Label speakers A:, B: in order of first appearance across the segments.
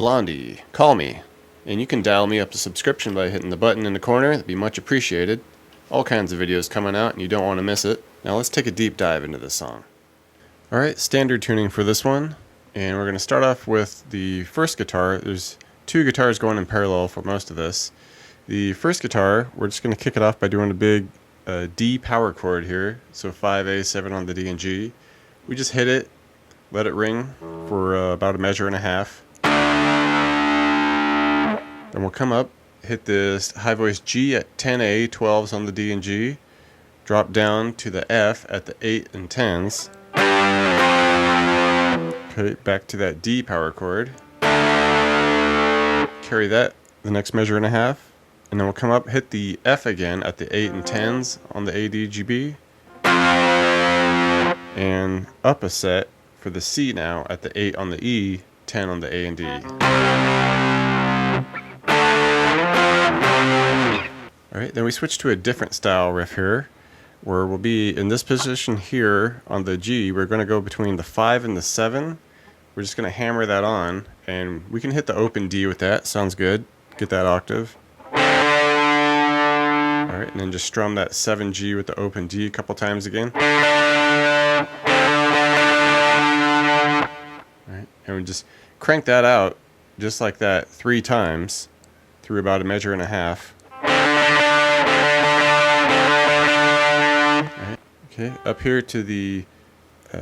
A: Blondie, call me. And you can dial me up to subscription by hitting the button in the corner. That'd be much appreciated. All kinds of videos coming out and you don't want to miss it. Now let's take a deep dive into this song. Alright, standard tuning for this one. And we're going to start off with the first guitar. There's two guitars going in parallel for most of this. The first guitar, we're just going to kick it off by doing a big D power chord here. So 5A, 7 on the D and G. We just hit it, let it ring for about a measure and a half. Then we'll come up, hit this high voice G at 10A, 12s on the D and G. Drop down to the F at the 8 and 10s. Okay, back to that D power chord. Carry that the next measure and a half. And then we'll come up, hit the F again at the 8 and 10s on the A, D, G, B. And up a set for the C now at the 8 on the E, 10 on the A and D. Alright, then we switch to a different style riff here, where we'll be in this position here on the G. We're going to go between the 5 and the 7. We're just going to hammer that on, and we can hit the open D with that. Sounds good. Get that octave. Alright, and then just strum that 7G with the open D a couple times again. Alright, and we just crank that out just like that 3 times through about a measure and a half. Alright, okay, up here to the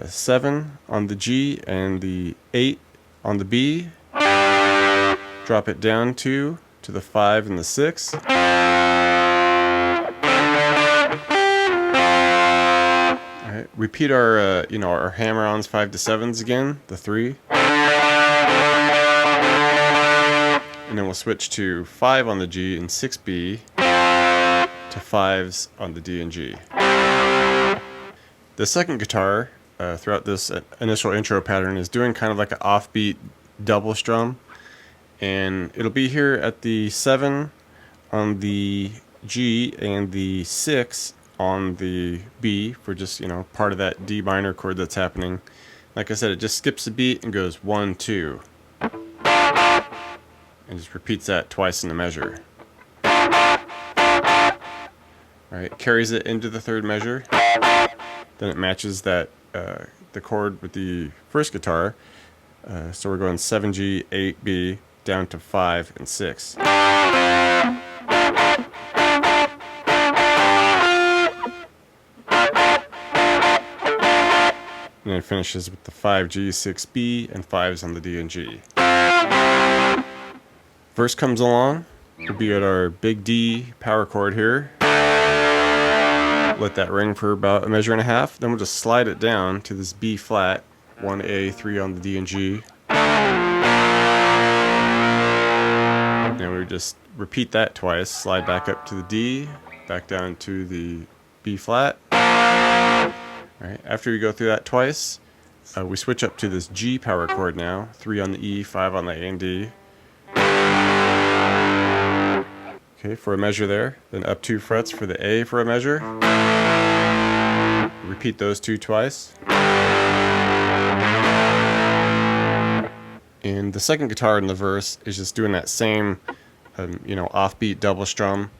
A: 7 on the G and the 8 on the B. Drop it down to the 5 and the 6. Alright, repeat our our hammer-ons 5 to 7s again, the 3. And then we'll switch to 5 on the G and 6B to 5s on the D and G. The second guitar throughout this initial intro pattern is doing kind of like an offbeat double strum. And it'll be here at the 7 on the G and the 6 on the B for just, part of that D minor chord that's happening. Like I said, it just skips a beat and goes 1, 2. And just repeats that twice in the measure. Alright, carries it into the third measure. Then it matches that the chord with the first guitar. So we're going 7G, 8B, down to 5 and 6. And then it finishes with the 5G, 6B, and 5s on the D and G. Verse comes along. We'll be at our big D power chord here. Let that ring for about a measure and a half. Then we'll just slide it down to this B flat, 1A, 3 on the D and G. And we just repeat that twice. Slide back up to the D, back down to the B flat. Alright, after we go through that twice, we switch up to this G power chord now. 3 on the E, 5 on the A and D. Okay, for a measure there. Then up 2 frets for the A for a measure. Repeat those 2 twice. And the second guitar in the verse is just doing that same, offbeat double strum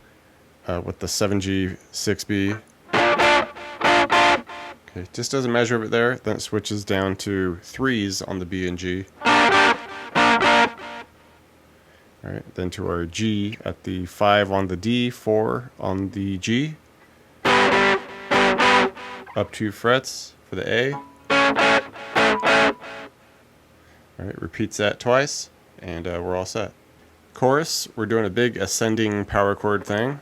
A: with the 7G, 6B. Okay, just does a measure of it there, then it switches down to 3s on the B and G. Alright, then to our G at the 5 on the D, 4 on the G. Up 2 frets for the A. Alright, repeats that twice, and we're all set. Chorus, we're doing a big ascending power chord thing.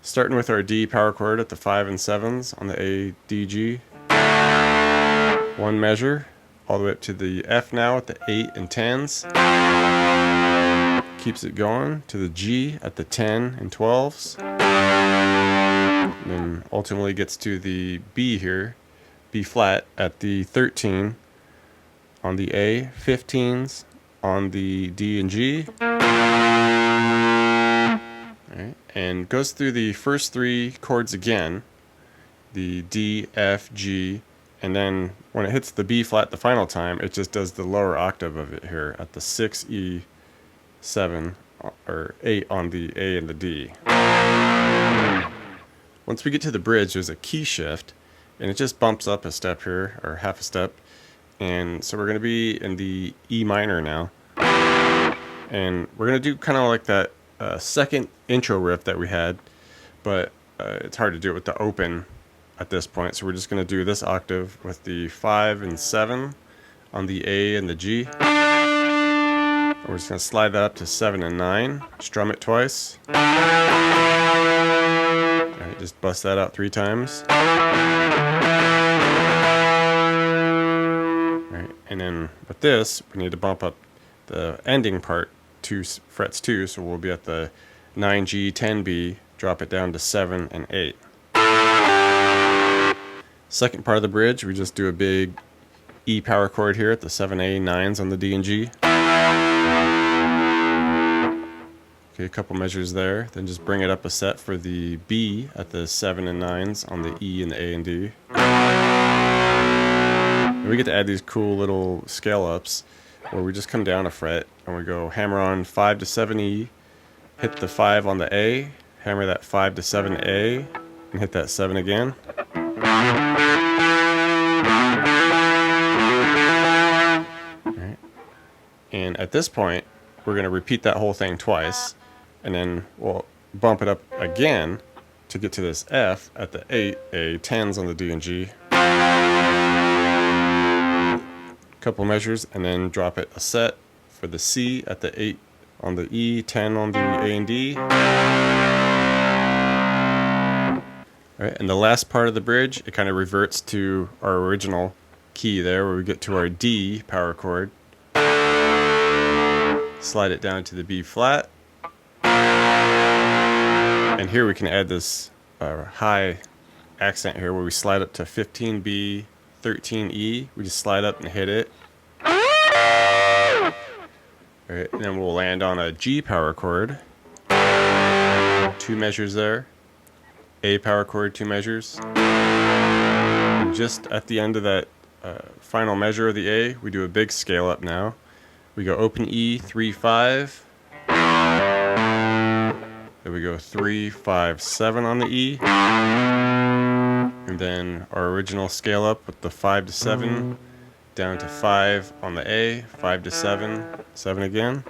A: Starting with our D power chord at the 5 and 7s on the A, D, G. 1 measure, all the way up to the F now at the 8 and 10s. Keeps it going to the G at the 10 and 12s. And then ultimately gets to the B here, B flat at the 13 on the A, 15s on the D and G. Alright, and goes through the first 3 chords again, the D, F, G, and then when it hits the B flat the final time, it just does the lower octave of it here at the 6E 7 or 8 on the A and the D. Once we get to the bridge, there's a key shift, and it just bumps up a step here, or half a step. And so we're going to be in the E minor now. And we're going to do kind of like that second intro riff that we had, but it's hard to do it with the open at this point. So we're just going to do this octave with the 5 and 7 on the A and the G. We're just going to slide that up to 7 and 9, strum it twice. Alright, just bust that out 3 times. Alright, and then with this, we need to bump up the ending part 2 frets too, so we'll be at the 9G, 10B, drop it down to 7 and 8. Second part of the bridge, we just do a big E power chord here at the 7A, 9s on the D and G. Okay, a couple measures there. Then just bring it up a set for the B at the 7 and 9s on the E and the A and D. And we get to add these cool little scale ups where we just come down a fret and we go hammer on 5 to 7 E, hit the 5 on the A, hammer that 5 to 7 A, and hit that 7 again. Alright. And at this point, we're going to repeat that whole thing twice, and then we'll bump it up again to get to this F at the 8A, 10s on the D and G. Couple measures, and then drop it a set for the C at the 8 on the E, 10 on the A and D. Alright, and the last part of the bridge, it kind of reverts to our original key there, where we get to our D power chord. Slide it down to the B flat. And here we can add this high accent here, where we slide up to 15B, 13E. We just slide up and hit it. Alright, and then we'll land on a G power chord. 2 measures there. A power chord, 2 measures. And just at the end of that final measure of the A, we do a big scale up now. We go open E, 3, 5. Then we go 3, 5, 7 on the E. And then our original scale up with the 5 to 7 down to 5 on the A, 5 to 7, 7 again.